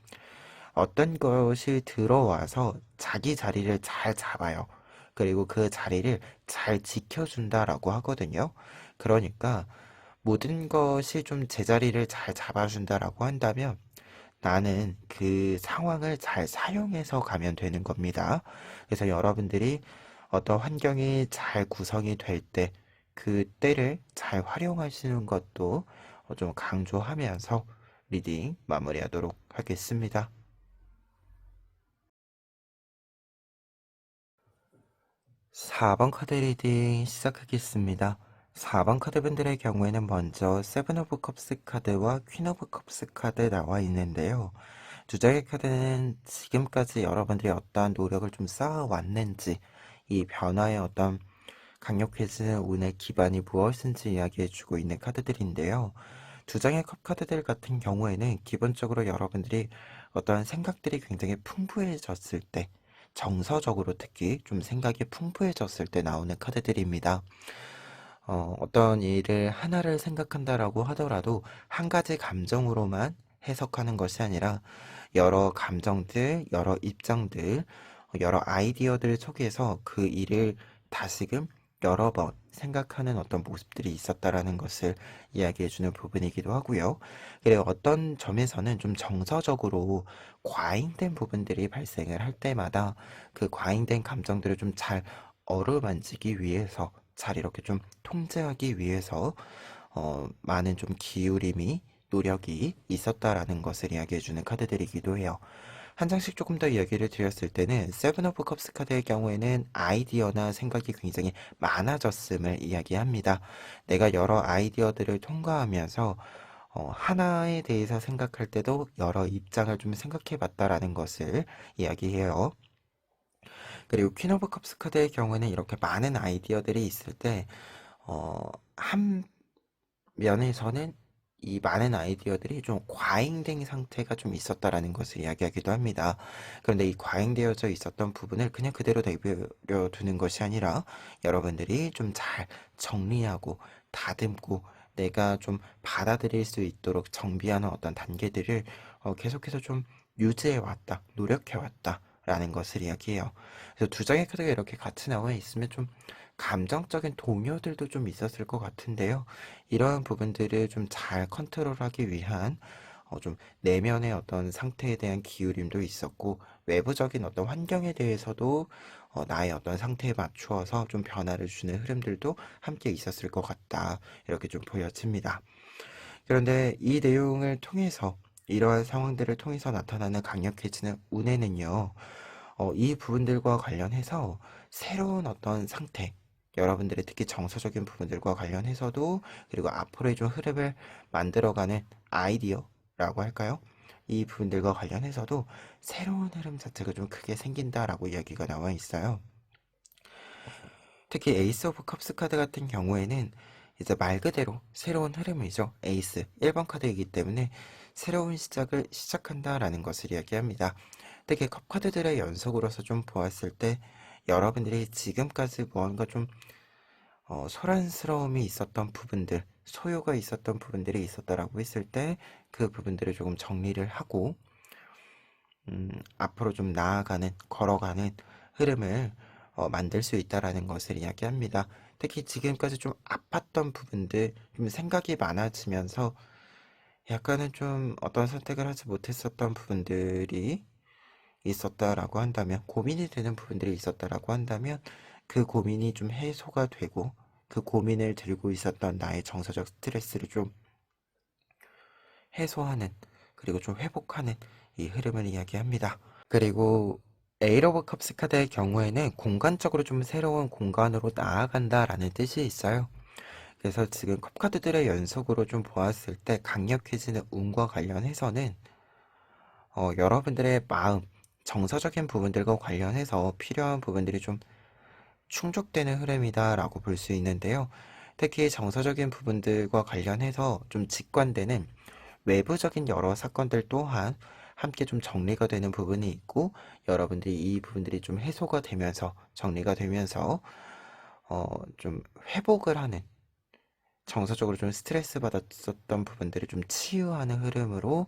어떤 것이 들어와서 자기 자리를 잘 잡아요. 그리고 그 자리를 잘 지켜준다라고 하거든요. 그러니까 모든 것이 좀 제자리를 잘 잡아준다라고 한다면 나는 그 상황을 잘 사용해서 가면 되는 겁니다. 그래서 여러분들이 어떤 환경이 잘 구성이 될 때, 그 때를 잘 활용하시는 것도 좀 강조하면서 리딩 마무리하도록 하겠습니다. 4번 카드 리딩 시작하겠습니다. 4번 카드분들의 경우에는 먼저 세븐 오브 컵스 카드와 퀸 오브 컵스 카드 나와 있는데요. 두 장의 카드는 지금까지 여러분들이 어떠한 노력을 좀 쌓아왔는지, 이 변화의 어떤 강력해지는 운의 기반이 무엇인지 이야기해주고 있는 카드들인데요. 두 장의 컵 카드들 같은 경우에는 기본적으로 여러분들이 어떠한 생각들이 굉장히 풍부해졌을 때, 정서적으로 특히 좀 생각이 풍부해졌을 때 나오는 카드들입니다. 어떤 일을 하나를 생각한다라고 하더라도 한 가지 감정으로만 해석하는 것이 아니라 여러 감정들, 여러 입장들, 여러 아이디어들 속에서 그 일을 다시금 여러 번 생각하는 어떤 모습들이 있었다라는 것을 이야기해주는 부분이기도 하고요. 그리고 어떤 점에서는 좀 정서적으로 과잉된 부분들이 발생을 할 때마다 그 과잉된 감정들을 좀 잘 어루만지기 위해서, 잘 이렇게 좀 통제하기 위해서 많은 좀 기울임이, 노력이 있었다라는 것을 이야기해주는 카드들이기도 해요. 한 장씩 조금 더 이야기를 드렸을 때는 세븐 오브 컵스 카드의 경우에는 아이디어나 생각이 굉장히 많아졌음을 이야기합니다. 내가 여러 아이디어들을 통과하면서 하나에 대해서 생각할 때도 여러 입장을 좀 생각해 봤다라는 것을 이야기해요. 그리고 퀸 오브 컵스 카드의 경우에는 이렇게 많은 아이디어들이 있을 때, 한 면에서는 이 많은 아이디어들이 좀 과잉된 상태가 좀 있었다라는 것을 이야기하기도 합니다. 그런데 이 과잉되어져 있었던 부분을 그냥 그대로 내버려 두는 것이 아니라 여러분들이 좀 잘 정리하고 다듬고 내가 좀 받아들일 수 있도록 정비하는 어떤 단계들을 계속해서 좀 유지해 왔다, 노력해 왔다. 라는 것을 이야기해요. 그래서 두 장의 카드가 이렇게 같이 나와 있으면 좀 감정적인 동요들도 좀 있었을 것 같은데요. 이러한 부분들을 좀 잘 컨트롤하기 위한 좀 내면의 어떤 상태에 대한 기울임도 있었고, 외부적인 어떤 환경에 대해서도 나의 어떤 상태에 맞추어서 좀 변화를 주는 흐름들도 함께 있었을 것 같다. 이렇게 좀 보여집니다. 그런데 이 내용을 통해서, 이러한 상황들을 통해서 나타나는 강력해지는 운에는요, 이 부분들과 관련해서 새로운 어떤 상태, 여러분들의 특히 정서적인 부분들과 관련해서도, 그리고 앞으로의 좀 흐름을 만들어가는 아이디어라고 할까요? 이 부분들과 관련해서도 새로운 흐름 자체가 좀 크게 생긴다라고 이야기가 나와 있어요. 특히 에이스 오브 컵스 카드 같은 경우에는 이제 말 그대로 새로운 흐름이죠. 에이스 1번 카드이기 때문에 새로운 시작을 시작한다라는 것을 이야기합니다. 특히 컵 카드들의 연속으로서 좀 보았을 때 여러분들이 지금까지 무언가 좀 소란스러움이 있었던 부분들, 소요가 있었던 부분들이 있었다라고 했을 때 그 부분들을 조금 정리를 하고 앞으로 좀 나아가는, 걸어가는 흐름을 만들 수 있다라는 것을 이야기합니다. 특히 지금까지 좀 아팠던 부분들, 좀 생각이 많아지면서 약간은 좀 어떤 선택을 하지 못했었던 부분들이 있었다라고 한다면, 고민이 되는 부분들이 있었다라고 한다면, 그 고민이 좀 해소가 되고, 그 고민을 들고 있었던 나의 정서적 스트레스를 좀 해소하는, 그리고 좀 회복하는 이 흐름을 이야기합니다. 그리고 에이러 오브 컵스 카드의 경우에는 공간적으로 좀 새로운 공간으로 나아간다라는 뜻이 있어요. 그래서 지금 컵 카드들의 연속으로 좀 보았을 때 강력해지는 운과 관련해서는 여러분들의 마음, 정서적인 부분들과 관련해서 필요한 부분들이 좀 충족되는 흐름이다라고 볼 수 있는데요. 특히 정서적인 부분들과 관련해서 좀 직관되는 외부적인 여러 사건들 또한 함께 좀 정리가 되는 부분이 있고, 여러분들이 이 부분들이 좀 해소가 되면서, 정리가 되면서 좀 회복을 하는, 정서적으로 좀 스트레스 받았었던 부분들을 좀 치유하는 흐름으로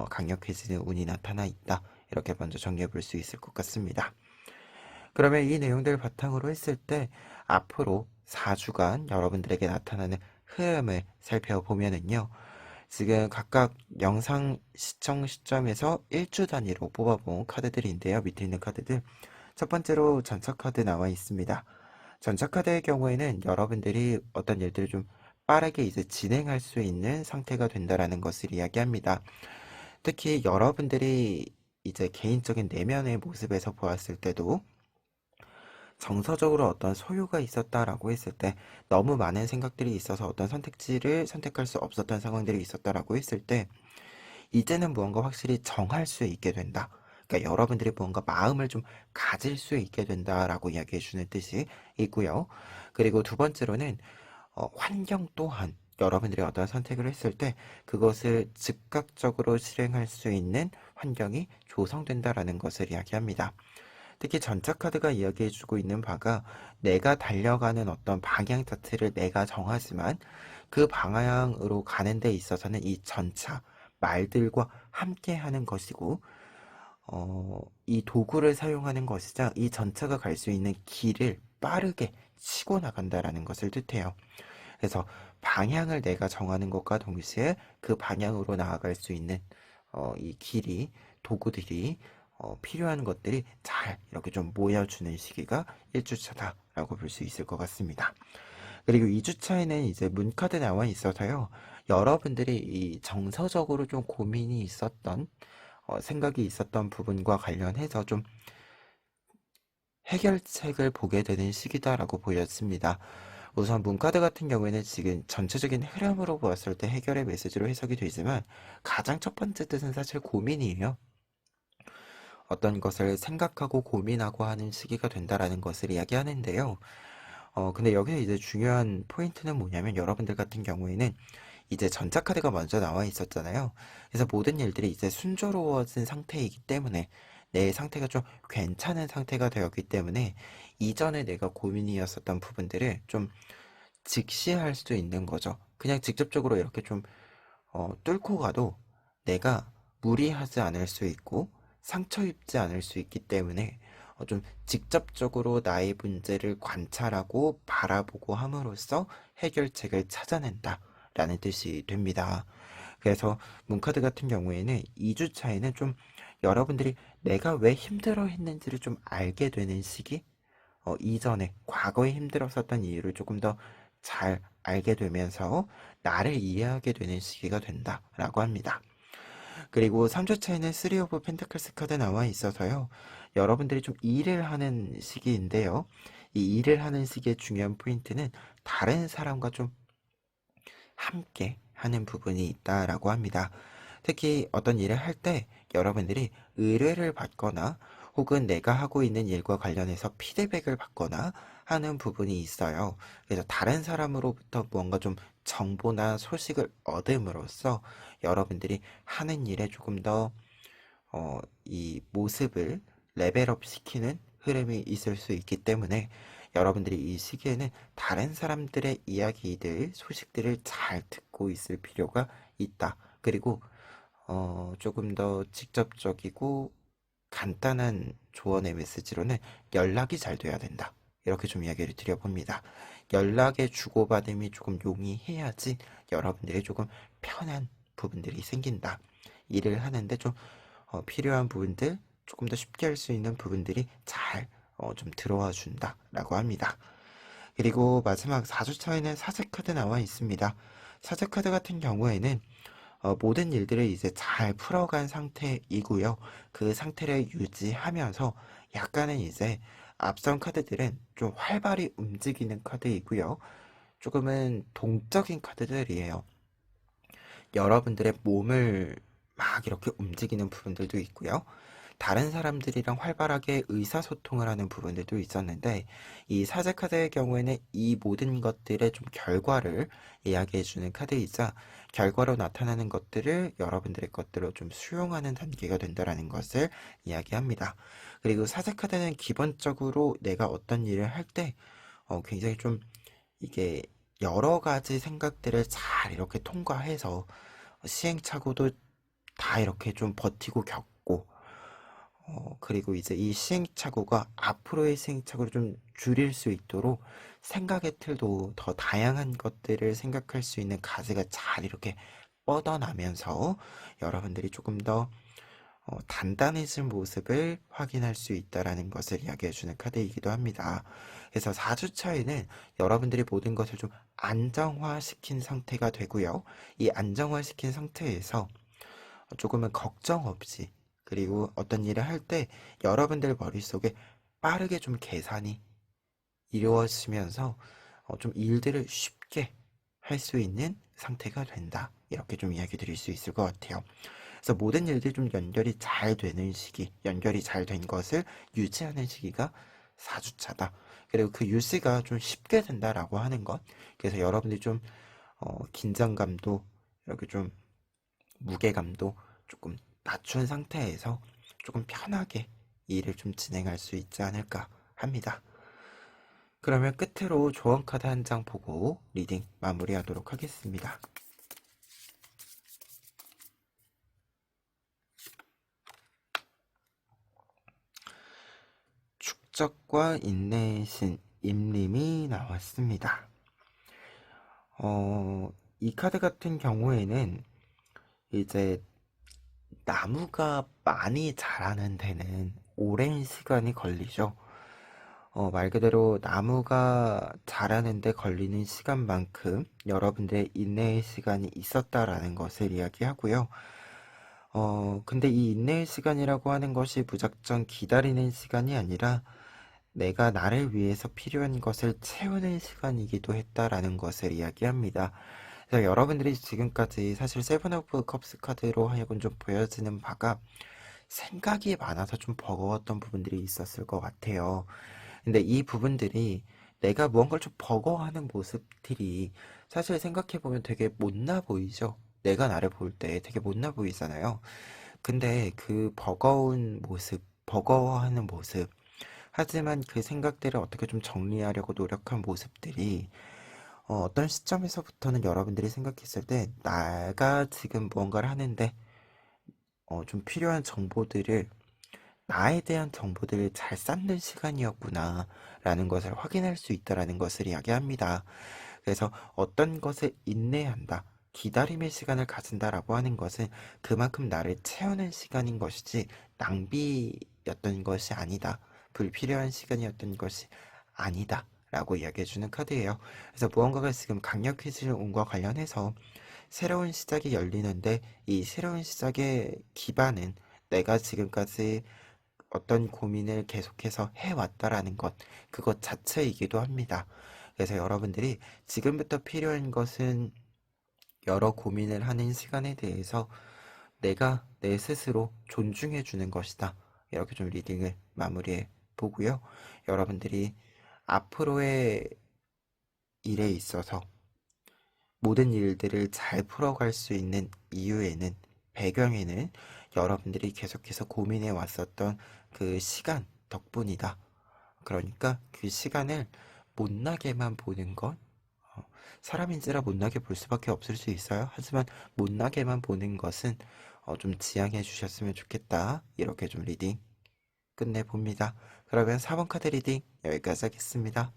강력해지는 운이 나타나 있다. 이렇게 먼저 정리해 볼 수 있을 것 같습니다. 그러면 이 내용들을 바탕으로 했을 때 앞으로 4주간 여러분들에게 나타나는 흐름을 살펴보면은요. 지금 각각 영상 시청 시점에서 1주 단위로 뽑아본 카드들인데요. 밑에 있는 카드들. 첫 번째로 전차 카드 나와 있습니다. 전차 카드의 경우에는 여러분들이 어떤 일들을 좀 빠르게 이제 진행할 수 있는 상태가 된다라는 것을 이야기합니다. 특히 여러분들이 이제 개인적인 내면의 모습에서 보았을 때도 정서적으로 어떤 소요가 있었다라고 했을 때, 너무 많은 생각들이 있어서 어떤 선택지를 선택할 수 없었던 상황들이 있었다라고 했을 때 이제는 무언가 확실히 정할 수 있게 된다. 그러니까 여러분들이 무언가 마음을 좀 가질 수 있게 된다라고 이야기해 주는 뜻이 있고요. 그리고 두 번째로는 환경 또한 여러분들이 어떤 선택을 했을 때 그것을 즉각적으로 실행할 수 있는 환경이 조성된다라는 것을 이야기합니다. 특히 전차 카드가 이야기해주고 있는 바가 내가 달려가는 어떤 방향 자체를 내가 정하지만 그 방향으로 가는 데 있어서는 이 전차, 말들과 함께 하는 것이고, 이 도구를 사용하는 것이자 이 전차가 갈 수 있는 길을 빠르게 치고 나간다라는 것을 뜻해요. 그래서 방향을 내가 정하는 것과 동시에 그 방향으로 나아갈 수 있는 이 길이, 도구들이 필요한 것들이 잘 이렇게 좀 모여주는 시기가 1주차다라고 볼 수 있을 것 같습니다. 그리고 2주차에는 이제 문카드 나와 있어서요. 여러분들이 이 정서적으로 좀 고민이 있었던, 생각이 있었던 부분과 관련해서 좀 해결책을 보게 되는 시기다라고 보였습니다. 우선 문카드 같은 경우에는 지금 전체적인 흐름으로 보았을 때 해결의 메시지로 해석이 되지만 가장 첫 번째 뜻은 사실 고민이에요. 어떤 것을 생각하고 고민하고 하는 시기가 된다라는 것을 이야기하는데요. 근데 여기서 이제 중요한 포인트는 뭐냐면 여러분들 같은 경우에는 이제 전차 카드가 먼저 나와 있었잖아요. 그래서 모든 일들이 이제 순조로워진 상태이기 때문에 내 상태가 좀 괜찮은 상태가 되었기 때문에 이전에 내가 고민이었었던 부분들을 좀 직시할 수 있는 거죠. 그냥 직접적으로 이렇게 좀 뚫고 가도 내가 무리하지 않을 수 있고 상처 입지 않을 수 있기 때문에 좀 직접적으로 나의 문제를 관찰하고 바라보고 함으로써 해결책을 찾아낸다 라는 뜻이 됩니다. 그래서 문카드 같은 경우에는 2주 차에는 좀 여러분들이 내가 왜 힘들어 했는지를 좀 알게 되는 시기, 이전에 과거에 힘들었었던 이유를 조금 더 잘 알게 되면서 나를 이해하게 되는 시기가 된다라고 합니다. 그리고 3주차에는 3 오브 펜타클스 카드 나와 있어서요. 여러분들이 좀 일을 하는 시기인데요. 이 일을 하는 시기의 중요한 포인트는 다른 사람과 좀 함께 하는 부분이 있다라고 합니다. 특히 어떤 일을 할 때 여러분들이 의뢰를 받거나 혹은 내가 하고 있는 일과 관련해서 피드백을 받거나 하는 부분이 있어요. 그래서 다른 사람으로부터 무언가 좀 정보나 소식을 얻음으로써 여러분들이 하는 일에 조금 더 이 모습을 레벨업 시키는 흐름이 있을 수 있기 때문에 여러분들이 이 시기에는 다른 사람들의 이야기들, 소식들을 잘 듣고 있을 필요가 있다. 그리고 조금 더 직접적이고 간단한 조언의 메시지로는 연락이 잘 돼야 된다. 이렇게 좀 이야기를 드려봅니다. 연락의 주고받음이 조금 용이해야지 여러분들이 조금 편한 부분들이 생긴다. 일을 하는데 좀 필요한 부분들, 조금 더 쉽게 할 수 있는 부분들이 잘 좀 들어와 준다라고 합니다. 그리고 마지막 4주차에는 사제 카드 나와 있습니다. 사제 카드 같은 경우에는 모든 일들을 이제 잘 풀어간 상태이고요. 그 상태를 유지하면서 약간은 이제 앞선 카드들은 좀 활발히 움직이는 카드이고요. 조금은 동적인 카드들이에요. 여러분들의 몸을 막 이렇게 움직이는 부분들도 있고요. 다른 사람들이랑 활발하게 의사소통을 하는 부분들도 있었는데, 이 사제 카드의 경우에는 이 모든 것들의 좀 결과를 이야기해주는 카드이자, 결과로 나타나는 것들을 여러분들의 것들로 좀 수용하는 단계가 된다라는 것을 이야기합니다. 그리고 사제 카드는 기본적으로 내가 어떤 일을 할 때, 굉장히 좀 이게 여러 가지 생각들을 잘 이렇게 통과해서 시행착오도 다 이렇게 좀 버티고 겪고, 그리고 이제 이 시행착오가 앞으로의 시행착오를 좀 줄일 수 있도록 생각의 틀도 더 다양한 것들을 생각할 수 있는 가지가 잘 이렇게 뻗어나면서 여러분들이 조금 더 단단해진 모습을 확인할 수 있다라는 것을 이야기해주는 카드이기도 합니다. 그래서 4주차에는 여러분들이 모든 것을 좀 안정화시킨 상태가 되고요. 이 안정화시킨 상태에서 조금은 걱정 없이 그리고 어떤 일을 할 때 여러분들 머릿속에 빠르게 좀 계산이 이루어지면서 좀 일들을 쉽게 할 수 있는 상태가 된다. 이렇게 좀 이야기 드릴 수 있을 것 같아요. 그래서 모든 일들이 좀 연결이 잘 되는 시기, 연결이 잘 된 것을 유지하는 시기가 4주차다. 그리고 그 유지가 좀 쉽게 된다라고 하는 것. 그래서 여러분들이 좀 긴장감도 이렇게 좀 무게감도 조금 낮춘 상태에서 조금 편하게 일을 좀 진행할 수 있지 않을까 합니다. 그러면 끝으로 조언 카드 한 장 보고 리딩 마무리하도록 하겠습니다. 축적과 인내의 신 임림이 나왔습니다. 이 카드 같은 경우에는 이제 나무가 많이 자라는 데는 오랜 시간이 걸리죠. 말 그대로 나무가 자라는 데 걸리는 시간만큼 여러분들의 인내의 시간이 있었다라는 것을 이야기하고요. 근데 이 인내의 시간이라고 하는 것이 무작정 기다리는 시간이 아니라 내가 나를 위해서 필요한 것을 채우는 시간이기도 했다라는 것을 이야기합니다. 그래서 여러분들이 지금까지 사실 세븐 오브 컵스 카드로 하여금 좀 보여지는 바가 생각이 많아서 좀 버거웠던 부분들이 있었을 것 같아요. 근데 이 부분들이 내가 무언가를 좀 버거워하는 모습들이 사실 생각해보면 되게 못나 보이죠? 내가 나를 볼 때 되게 못나 보이잖아요. 근데 그 버거운 모습, 버거워하는 모습, 하지만 그 생각들을 어떻게 좀 정리하려고 노력한 모습들이 어떤 시점에서부터는 여러분들이 생각했을 때 내가 지금 무언가를 하는데 좀 필요한 정보들을 나에 대한 정보들을 잘 쌓는 시간이었구나 라는 것을 확인할 수 있다라는 것을 이야기합니다. 그래서 어떤 것을 인내한다. 기다림의 시간을 가진다라고 하는 것은 그만큼 나를 채우는 시간인 것이지 낭비였던 것이 아니다. 불필요한 시간이었던 것이 아니다. 라고 이야기해주는 카드예요. 그래서 무언가가 지금 강력 퀴즈 운과 관련해서 새로운 시작이 열리는데 이 새로운 시작의 기반은 내가 지금까지 어떤 고민을 계속해서 해왔다라는 것, 그것 자체이기도 합니다. 그래서 여러분들이 지금부터 필요한 것은 여러 고민을 하는 시간에 대해서 내가 내 스스로 존중해 주는 것이다. 이렇게 좀 리딩을 마무리해 보고요. 여러분들이 앞으로의 일에 있어서 모든 일들을 잘 풀어갈 수 있는 이유에는, 배경에는 여러분들이 계속해서 고민해 왔었던 그 시간 덕분이다. 그러니까 그 시간을 못나게만 보는 것, 사람인지라 못나게 볼 수밖에 없을 수 있어요. 하지만 못나게만 보는 것은 좀 지양해 주셨으면 좋겠다. 이렇게 좀 리딩 끝내봅니다. 그러면 4번 카드 리딩 여기까지 하겠습니다.